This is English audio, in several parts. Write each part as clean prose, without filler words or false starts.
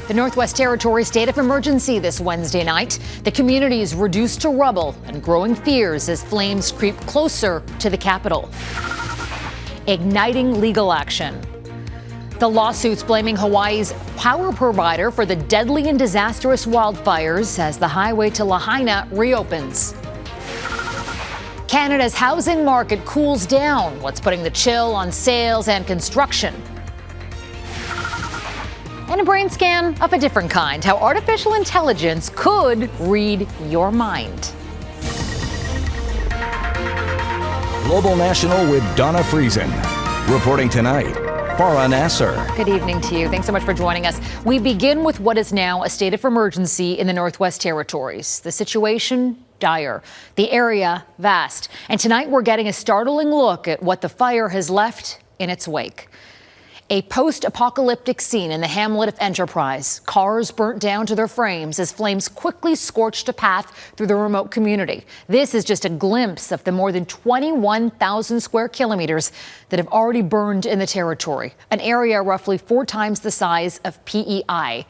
The Northwest Territory state of emergency this Wednesday night. The community is reduced to rubble and growing fears as flames creep closer to the capital. Igniting legal action. The lawsuits blaming Hawaii's power provider for the deadly and disastrous wildfires as the highway to Lahaina reopens. Canada's housing market cools down. What's putting the chill on sales and construction? And a brain scan of a different kind. How artificial intelligence could read your mind. Global National with Donna Friesen. Reporting tonight, Farah Nasser. Good evening to you. Thanks so much for joining us. We begin with what is now a state of emergency in the Northwest Territories. The situation, dire. The area, vast. And tonight we're getting a startling look at what the fire has left in its wake. A post-apocalyptic scene in the hamlet of Enterprise. Cars burnt down to their frames as flames quickly scorched a path through the remote community. This is just a glimpse of the more than 21,000 square kilometers that have already burned in the territory, an area roughly 4 times the size of PEI.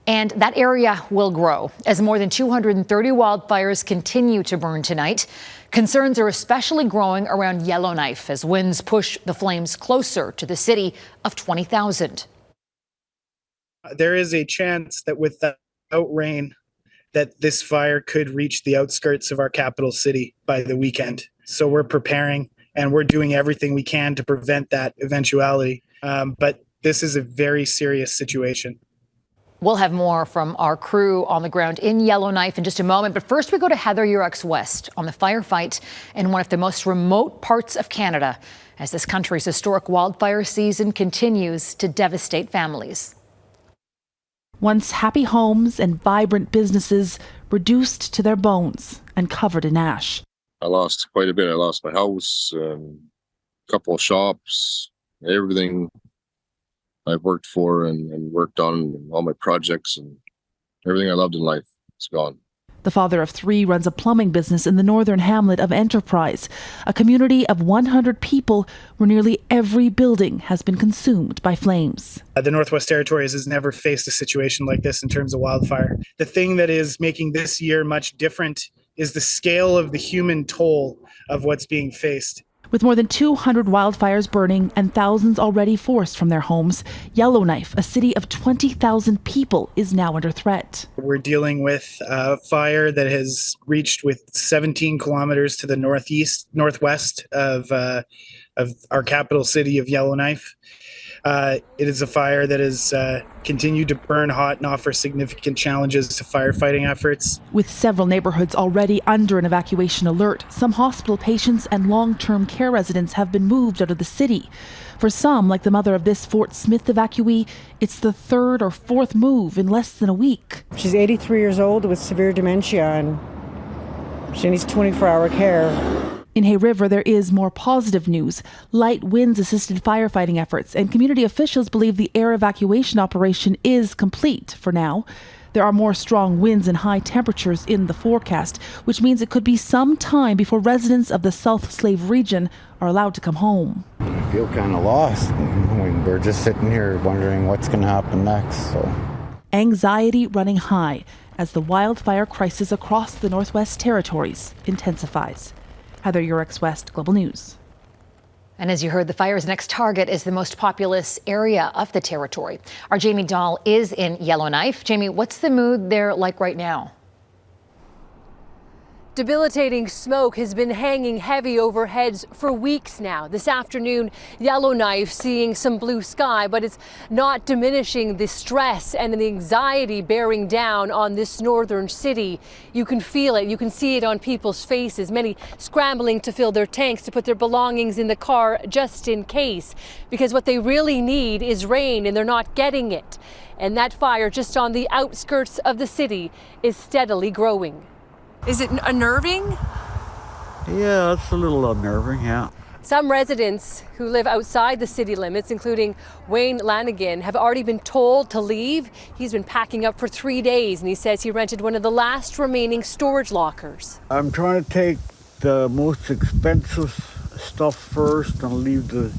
And that area will grow as more than 230 wildfires continue to burn tonight. Concerns are especially growing around Yellowknife as winds push the flames closer to the city of 20,000. There is a chance that without rain, that this fire could reach the outskirts of our capital city by the weekend. So we're preparing and we're doing everything we can to prevent that eventuality. But this is a very serious situation. We'll have more from our crew on the ground in Yellowknife in just a moment. But first, we go to Yourex-West on the firefight in one of the most remote parts of Canada as this country's historic wildfire season continues to devastate families. Once happy homes and vibrant businesses reduced to their bones and covered in ash. I lost quite a bit. I lost my house, a couple of shops, everything I've worked for and worked on, all my projects and everything I loved in life is gone. The father of 3 runs a plumbing business in the northern hamlet of Enterprise, a community of 100 people where nearly every building has been consumed by flames. The Northwest Territories has never faced a situation like this in terms of wildfire. The thing that is making this year much different is the scale of the human toll of what's being faced. With more than 200 wildfires burning and thousands already forced from their homes, Yellowknife, a city of 20,000 people, is now under threat. We're dealing with a fire that has reached with 17 kilometers to the northwest of our capital city of Yellowknife. It is a fire that has continued to burn hot and offer significant challenges to firefighting efforts. With several neighborhoods already under an evacuation alert, some hospital patients and long-term care residents have been moved out of the city. For some, like the mother of this Fort Smith evacuee, it's the 3rd or 4th move in less than a week. She's 83 years old with severe dementia and she needs 24-hour care. In Hay River, there is more positive news. Light winds assisted firefighting efforts, and community officials believe the air evacuation operation is complete for now. There are more strong winds and high temperatures in the forecast, which means it could be some time before residents of the South Slave region are allowed to come home. I feel kind of lost. We're just sitting here wondering what's going to happen next. Anxiety running high as the wildfire crisis across the Northwest Territories intensifies. Heather Yourex-West, Global News. And as you heard, the fire's next target is the most populous area of the territory. Our Jayme Doll is in Yellowknife. Jayme, what's the mood there like right now? Debilitating smoke has been hanging heavy over heads for weeks now. This afternoon, Yellowknife seeing some blue sky, but it's not diminishing the stress and the anxiety bearing down on this northern city. You can feel it. You can see it on people's faces, many scrambling to fill their tanks to put their belongings in the car just in case, because what they really need is rain and they're not getting it. And that fire just on the outskirts of the city is steadily growing. Is it unnerving? Yeah, it's a little unnerving, yeah. Some residents who live outside the city limits, including Wayne Lanigan, have already been told to leave. He's been packing up for 3 days, and he says he rented one of the last remaining storage lockers. I'm trying to take the most expensive stuff first and leave the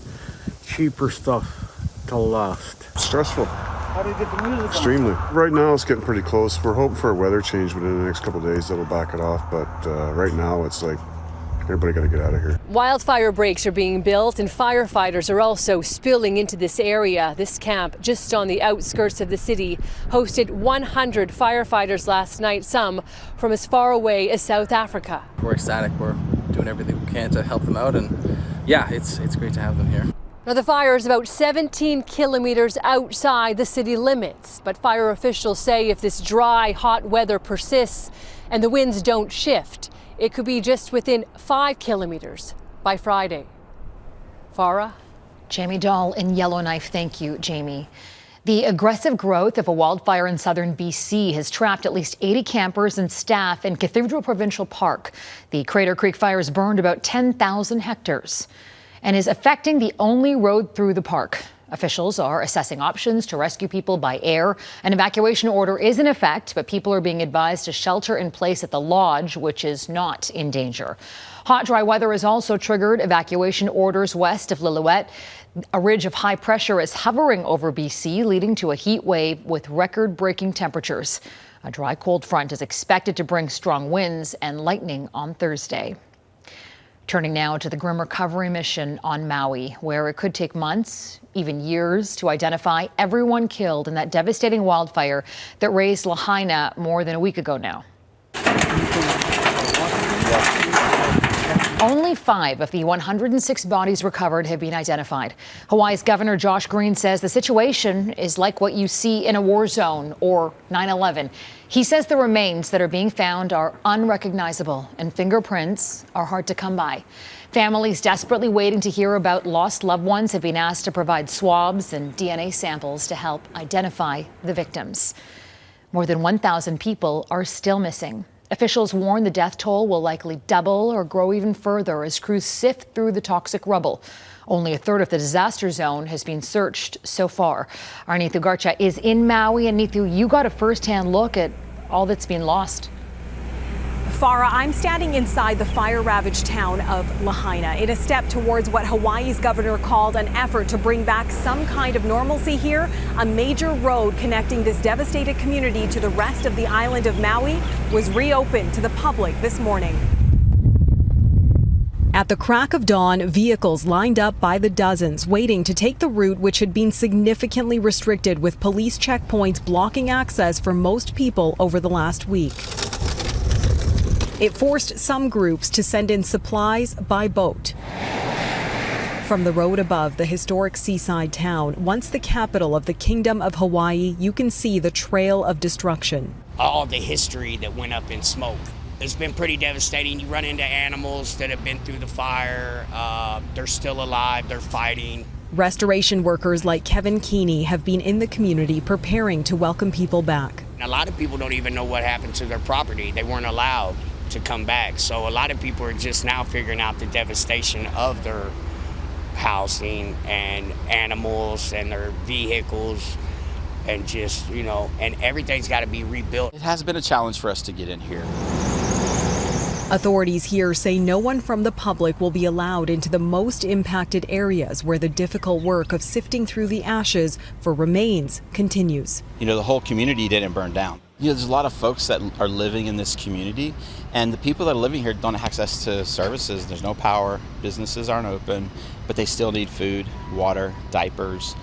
cheaper stuff till last. Stressful. Extremely. Right now it's getting pretty close. We're hoping for a weather change within the next couple of days that'll back it off, but right now it's like everybody got to get out of here. Wildfire breaks are being built and firefighters are also spilling into this area. This camp, just on the outskirts of the city, hosted 100 firefighters last night, some from as far away as South Africa. We're ecstatic. We're doing everything we can to help them out, and yeah, it's great to have them here. Now, the fire is about 17 kilometers outside the city limits, but fire officials say if this dry, hot weather persists and the winds don't shift, it could be just within 5 kilometers by Friday. Farah? Jayme Doll in Yellowknife. Thank you, Jayme. The aggressive growth of a wildfire in southern BC has trapped at least 80 campers and staff in Cathedral Provincial Park. The Crater Creek fire has burned about 10,000 hectares and is affecting the only road through the park. Officials are assessing options to rescue people by air. An evacuation order is in effect, but people are being advised to shelter in place at the lodge, which is not in danger. Hot, dry weather has also triggered evacuation orders west of Lillooet. A ridge of high pressure is hovering over BC, leading to a heat wave with record-breaking temperatures. A dry, cold front is expected to bring strong winds and lightning on Thursday. Turning now to the grim recovery mission on Maui, where it could take months, even years, to identify everyone killed in that devastating wildfire that razed Lahaina more than a week ago now. Only 5 of the 106 bodies recovered have been identified. Hawaii's Governor Josh Green says the situation is like what you see in a war zone or 9/11. He says the remains that are being found are unrecognizable and fingerprints are hard to come by. Families desperately waiting to hear about lost loved ones have been asked to provide swabs and DNA samples to help identify the victims. More than 1,000 people are still missing. Officials warn the death toll will likely double or grow even further as crews sift through the toxic rubble. Only a third of the disaster zone has been searched so far. Our Neetu Garcha is in Maui, and Neetu, you got a first-hand look at all that's been lost. Farah, I'm standing inside the fire-ravaged town of Lahaina in a step towards what Hawaii's governor called an effort to bring back some kind of normalcy here. A major road connecting this devastated community to the rest of the island of Maui was reopened to the public this morning. At the crack of dawn, vehicles lined up by the dozens, waiting to take the route which had been significantly restricted, with police checkpoints blocking access for most people over the last week. It forced some groups to send in supplies by boat. From the road above the historic seaside town, once the capital of the Kingdom of Hawaii, you can see the trail of destruction. All the history that went up in smoke. It's been pretty devastating. You run into animals that have been through the fire. They're still alive. They're fighting. Restoration workers like Kevin Keeney have been in the community preparing to welcome people back. A lot of people don't even know what happened to their property. They weren't allowed to come back. So a lot of people are just now figuring out the devastation of their housing and animals and their vehicles, and just, you know, and everything's got to be rebuilt. It has been a challenge for us to get in here. Authorities here say no one from the public will be allowed into the most impacted areas, where the difficult work of sifting through the ashes for remains continues. You know, the whole community didn't burn down. You know, there's a lot of folks that are living in this community, and the people that are living here don't have access to services. There's no power, businesses aren't open, but they still need food, water, diapers,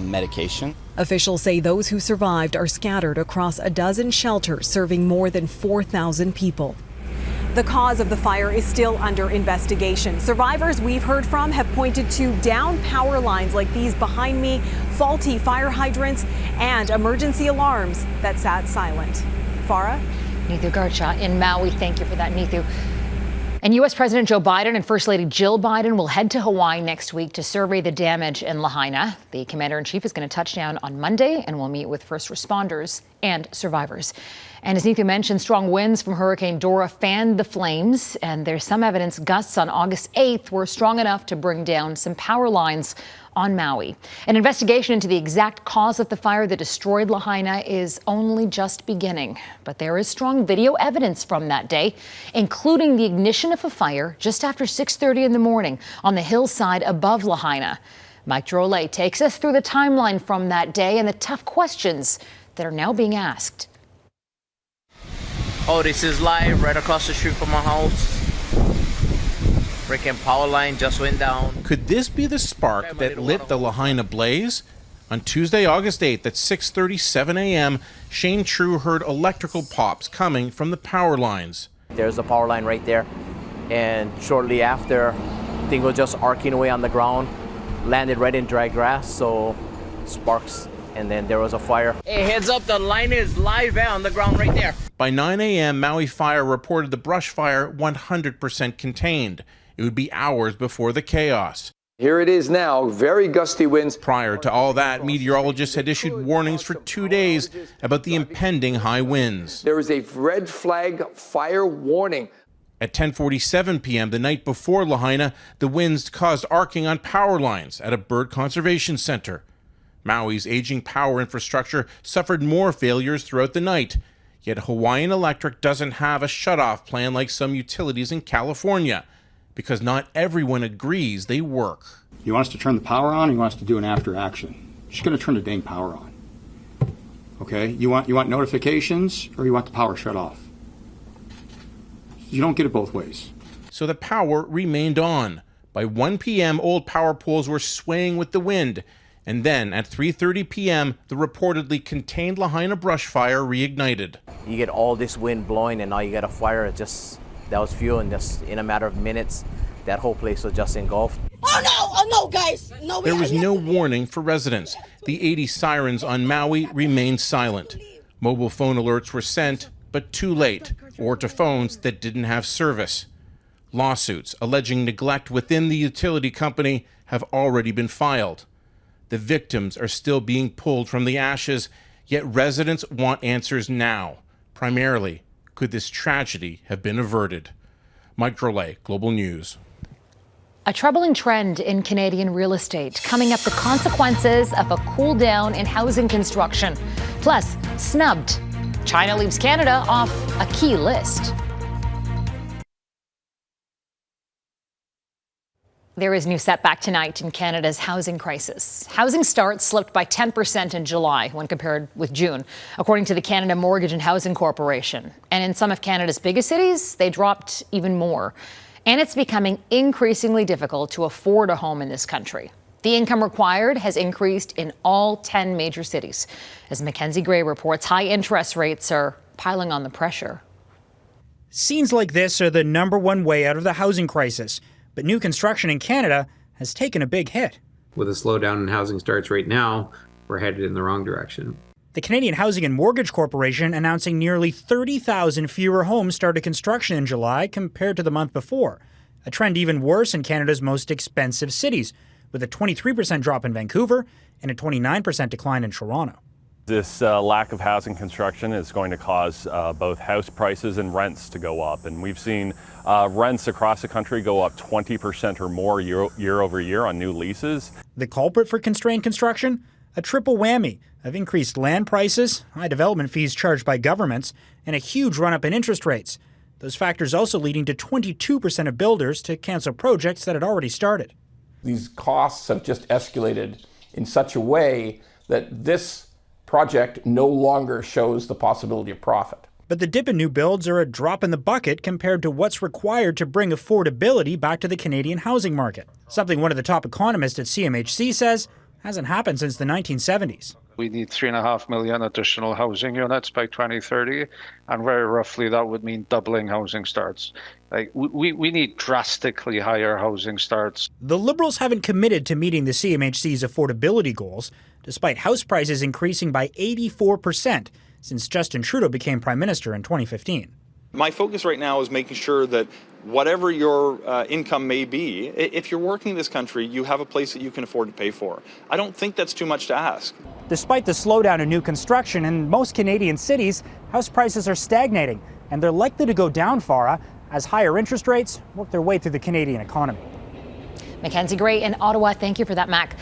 medication. Officials say those who survived are scattered across a dozen shelters serving more than 4,000 people. The cause of the fire is still under investigation. Survivors we've heard from have pointed to down power lines like these behind me, faulty fire hydrants, and emergency alarms that sat silent. Farah? Neetu Garcha in Maui. Thank you for that, Neetu. And U.S. President Joe Biden and First Lady Jill Biden will head to Hawaii next week to survey the damage in Lahaina. The commander-in-chief is going to touch down on Monday and will meet with first responders and survivors. And as Neetu mentioned, strong winds from Hurricane Dora fanned the flames, and there's some evidence gusts on August 8th were strong enough to bring down some power lines on Maui. An investigation into the exact cause of the fire that destroyed Lahaina is only just beginning, but there is strong video evidence from that day, including the ignition of a fire just after 6:30 in the morning on the hillside above Lahaina. Mike Drolet takes us through the timeline from that day and the tough questions that are now being asked. Oh, this is live right across the street from my house. Freaking power line just went down. Could this be the spark that lit the Lahaina blaze? On Tuesday, August 8th at 6:37 a.m., Shane True heard electrical pops coming from the power lines. There's a power line right there, and shortly after, thing was just arcing away on the ground, landed right in dry grass, so sparks, and then there was a fire. Hey, heads up, the line is live on the ground right there. By 9 a.m., Maui Fire reported the brush fire 100% contained. It would be hours before the chaos. Here it is now, very gusty winds. Prior to all that, meteorologists had issued warnings for 2 days about the impending high winds. There is a red flag fire warning. At 10:47 p.m. the night before Lahaina, the winds caused arcing on power lines at a bird conservation center. Maui's aging power infrastructure suffered more failures throughout the night. Yet Hawaiian Electric doesn't have a shutoff plan like some utilities in California, because not everyone agrees they work. You want us to turn the power on, or you want us to do an after action? You're just going to turn the dang power on. Okay? You want notifications, or you want the power shut off? You don't get it both ways. So the power remained on. By 1 p.m., old power poles were swaying with the wind. And then at 3:30 p.m., the reportedly contained Lahaina brush fire reignited. You get all this wind blowing, and now you get a fire. That was fuel, and just in a matter of minutes, that whole place was just engulfed. Oh no, guys. No, there was no warning for residents. The 80 sirens on Maui remained silent. Mobile phone alerts were sent, but too late, or to phones that didn't have service. Lawsuits alleging neglect within the utility company have already been filed. The victims are still being pulled from the ashes, yet residents want answers now. Primarily, could this tragedy have been averted? Mike Drolet, Global News. A troubling trend in Canadian real estate, coming up the consequences of a cool down in housing construction. Plus, snubbed. China leaves Canada off a key list. There is new setback tonight in Canada's housing crisis. Housing starts slipped by 10% in July when compared with June, according to the Canada Mortgage and Housing Corporation. And in some of Canada's biggest cities, they dropped even more. And it's becoming increasingly difficult to afford a home in this country. The income required has increased in all 10 major cities. As Mackenzie Gray reports, high interest rates are piling on the pressure. Scenes like this are the #1 way out of the housing crisis. But new construction in Canada has taken a big hit. With a slowdown in housing starts right now, we're headed in the wrong direction. The Canadian Housing and Mortgage Corporation announcing nearly 30,000 fewer homes started construction in July compared to the month before. A trend even worse in Canada's most expensive cities, with a 23% drop in Vancouver and a 29% decline in Toronto. This lack of housing construction is going to cause both house prices and rents to go up. And we've seen rents across the country go up 20% or more year over year on new leases. The culprit for constrained construction? A triple whammy of increased land prices, high development fees charged by governments, and a huge run-up in interest rates. Those factors also leading to 22% of builders to cancel projects that had already started. These costs have just escalated in such a way that this project no longer shows the possibility of profit. But the dip in new builds are a drop in the bucket compared to what's required to bring affordability back to the Canadian housing market. Something one of the top economists at CMHC says hasn't happened since the 1970s. We need 3.5 million additional housing units by 2030, and very roughly that would mean doubling housing starts. We need drastically higher housing starts. The Liberals haven't committed to meeting the CMHC's affordability goals, despite house prices increasing by 84% since Justin Trudeau became Prime Minister in 2015. My focus right now is making sure that whatever your income may be, if you're working in this country, you have a place that you can afford to pay for. I don't think that's too much to ask. Despite the slowdown in new construction in most Canadian cities, house prices are stagnating, and they're likely to go down, Farah, as higher interest rates work their way through the Canadian economy. Mackenzie Gray in Ottawa, thank you for that, Mac.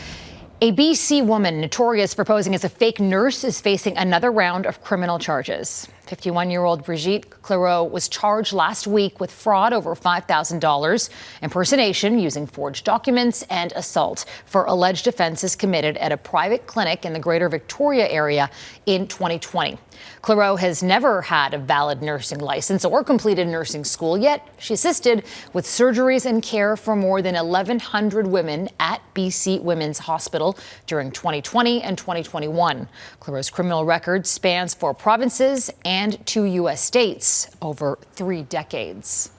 A BC woman notorious for posing as a fake nurse is facing another round of criminal charges. 51-year-old Brigitte Clairot was charged last week with fraud over $5,000, impersonation using forged documents, and assault for alleged offenses committed at a private clinic in the Greater Victoria area in 2020. Clairot has never had a valid nursing license or completed nursing school, yet she assisted with surgeries and care for more than 1,100 women at BC Women's Hospital during 2020 and 2021. Clairot's criminal record spans 4 provinces and 2 U.S. states over 3 decades.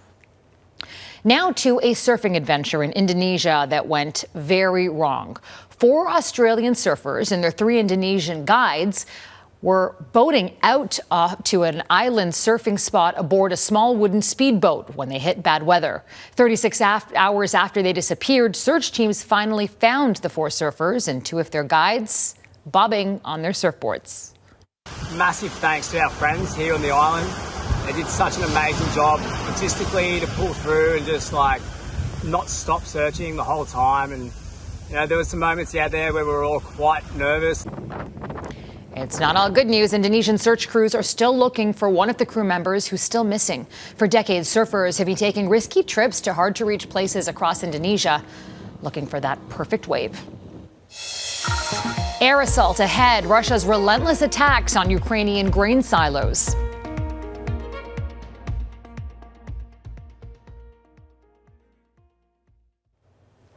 Now to a surfing adventure in Indonesia that went very wrong. 4 Australian surfers and their 3 Indonesian guides were boating out to an island surfing spot aboard a small wooden speedboat when they hit bad weather. 36 hours after they disappeared, search teams finally found the 4 surfers and 2 of their guides bobbing on their surfboards. Massive thanks to our friends here on the island. They did such an amazing job logistically to pull through and just like not stop searching the whole time. And you know, there were some moments out there where we were all quite nervous. It's not all good news. Indonesian search crews are still looking for one of the crew members who's still missing. For decades, surfers have been taking risky trips to hard-to-reach places across Indonesia, looking for that perfect wave. Air assault ahead. Russia's relentless attacks on Ukrainian grain silos.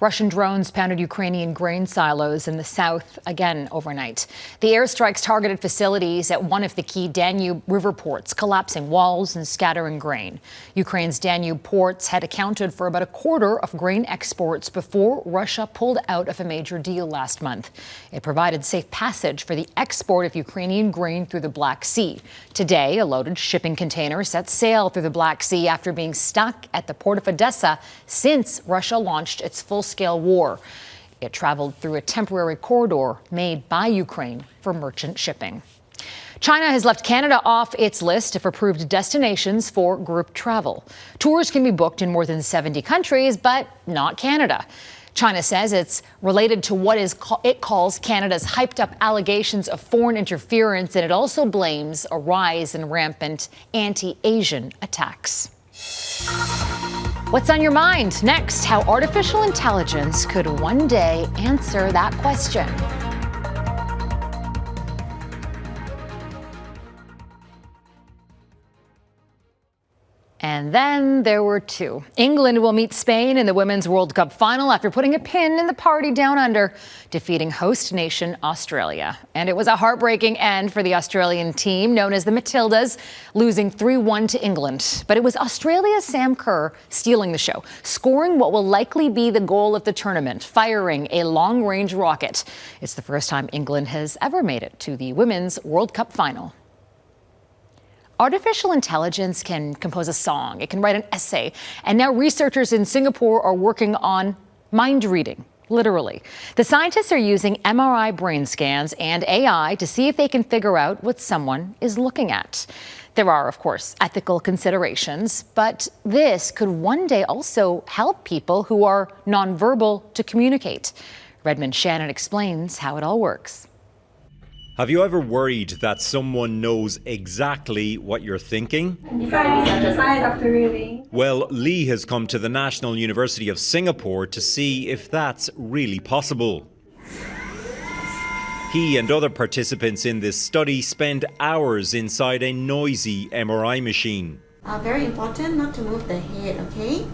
Russian drones pounded Ukrainian grain silos in the south again overnight. The airstrikes targeted facilities at one of the key Danube river ports, collapsing walls and scattering grain. Ukraine's Danube ports had accounted for about a quarter of grain exports before Russia pulled out of a major deal last month. It provided safe passage for the export of Ukrainian grain through the Black Sea. Today, a loaded shipping container set sail through the Black Sea after being stuck at the port of Odessa since Russia launched its full-scale war. It traveled through a temporary corridor made by Ukraine for merchant shipping. China has left Canada off its list of approved destinations for group travel. Tours can be booked in more than 70 countries, but not Canada. China says it's related to what it calls Canada's hyped-up allegations of foreign interference, and it also blames a rise in rampant anti-Asian attacks. What's on your mind? Next, how artificial intelligence could one day answer that question. And then there were 2. England will meet Spain in the Women's World Cup final after putting a pin in the party down under, defeating host nation Australia. And it was a heartbreaking end for the Australian team, known as the Matildas, losing 3-1 to England. But it was Australia's Sam Kerr stealing the show, scoring what will likely be the goal of the tournament, firing a long-range rocket. It's the first time England has ever made it to the Women's World Cup final. Artificial intelligence can compose a song, it can write an essay, and now researchers in Singapore are working on mind reading, literally. The scientists are using MRI brain scans and AI to see if they can figure out what someone is looking at. There are, of course, ethical considerations, but this could one day also help people who are nonverbal to communicate. Redmond Shannon explains how it all works. Have you ever worried that someone knows exactly what you're thinking? Well, Lee has come to the National University of Singapore to see if that's really possible. He and other participants in this study spend hours inside a noisy MRI machine. Very important not to move the head, okay?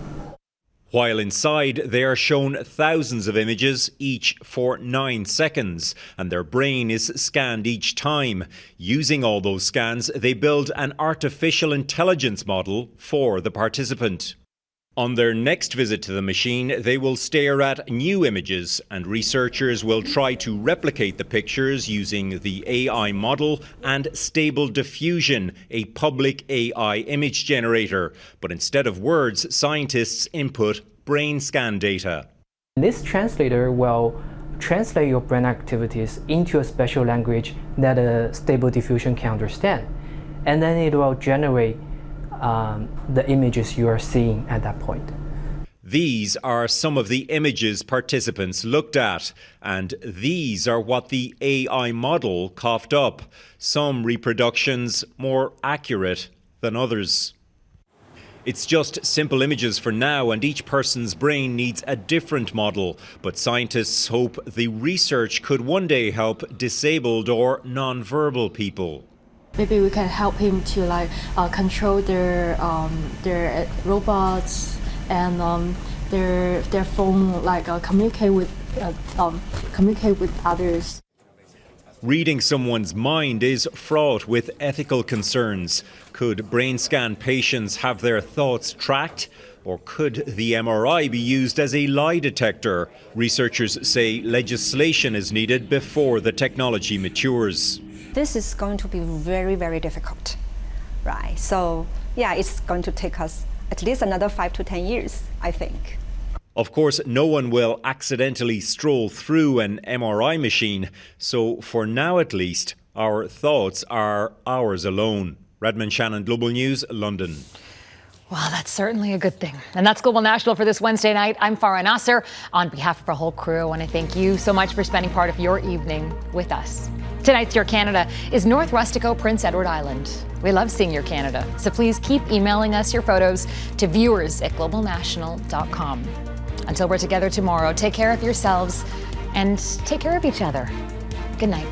While inside, they are shown thousands of images, each for 9 seconds, and their brain is scanned each time. Using all those scans, they build an artificial intelligence model for the participant. On their next visit to the machine, they will stare at new images, and researchers will try to replicate the pictures using the AI model and Stable Diffusion, a public AI image generator. But instead of words, scientists input brain scan data. This translator will translate your brain activities into a special language that a Stable Diffusion can understand. And then it will generate the images you are seeing at that point. These are some of the images participants looked at, and these are what the AI model coughed up. Some reproductions more accurate than others. It's just simple images for now, and each person's brain needs a different model. But scientists hope the research could one day help disabled or non-verbal people. Maybe we can help him to control their robots and their phone, communicate with others. Reading someone's mind is fraught with ethical concerns. Could brain scan patients have their thoughts tracked? Or could the MRI be used as a lie detector? Researchers say legislation is needed before the technology matures. This is going to be very, very difficult, right? So, yeah, it's going to take us at least another 5 to 10 years, I think. Of course, no one will accidentally stroll through an MRI machine. So for now, at least, our thoughts are ours alone. Redmond Shannon, Global News, London. Well, that's certainly a good thing. And that's Global National for this Wednesday night. I'm Farah Nasser. On behalf of our whole crew, I want to thank you so much for spending part of your evening with us. Tonight's Your Canada is North Rustico, Prince Edward Island. We love seeing your Canada, so please keep emailing us your photos to viewers@globalnational.com. Until we're together tomorrow, take care of yourselves and take care of each other. Good night.